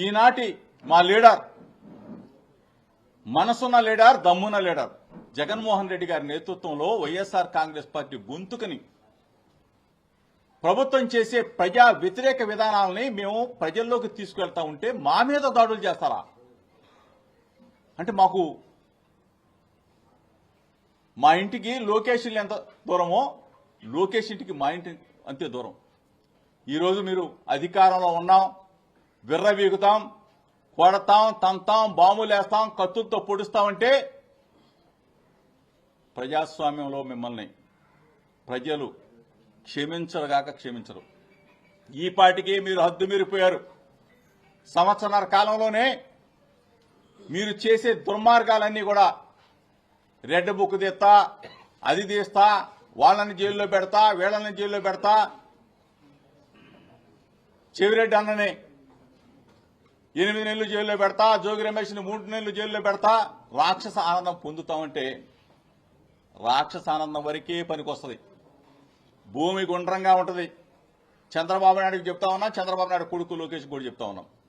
ఈనాటి మా లీడర్ మనసున్న లీడర్, దమ్మున్న లీడర్ జగన్మోహన్ రెడ్డి గారి నేతృత్వంలో వైఎస్ఆర్ కాంగ్రెస్ పార్టీ గొంతుకని ప్రభుత్వం చేసే ప్రజా వ్యతిరేక విధానాలని మేము ప్రజల్లోకి తీసుకువెళ్తా ఉంటే మా మీద దాడులు చేస్తారా? అంటే మా ఇంటికి లోకేష్ ఇల్లు ఎంత దూరమో లోకేష్ ఇంటికి మా ఇంటి అంతే దూరం. ఈరోజు మీరు అధికారంలో ఉన్నాం, విర్రవీగుతాం, కొడతాం, తంతాం, బాంబులేస్తాం, కత్తులతో పొడుస్తామంటే ప్రజాస్వామ్యంలో మిమ్మల్ని ప్రజలు క్షమించరుగాక క్షమించరు. ఈ పాటికి మీరు హద్దు మీరిపోయారు. సంవత్సరాల కాలంలోనే మీరు చేసే దుర్మార్గాలన్నీ కూడా రెడ్ బుక్ తీస్తా, అది తీస్తా, వాళ్ళని జైల్లో పెడతా, వీళ్ళని జైల్లో పెడతా, చెవిరెడ్డి అన్నని 8 నెలలు జైల్లో పెడతా, జోగి రమేష్ని 3 నెలలు జైల్లో పెడతా, రాక్షస ఆనందం పొందుతామంటే రాక్షస ఆనందం వరకే పనికొస్తుంది. భూమి గుండ్రంగా ఉంటుంది. చంద్రబాబు నాయుడుకి చెప్తా ఉన్నాం, చంద్రబాబు నాయుడు కొడుకు లోకేష్ కూడా చెప్తా ఉన్నాం.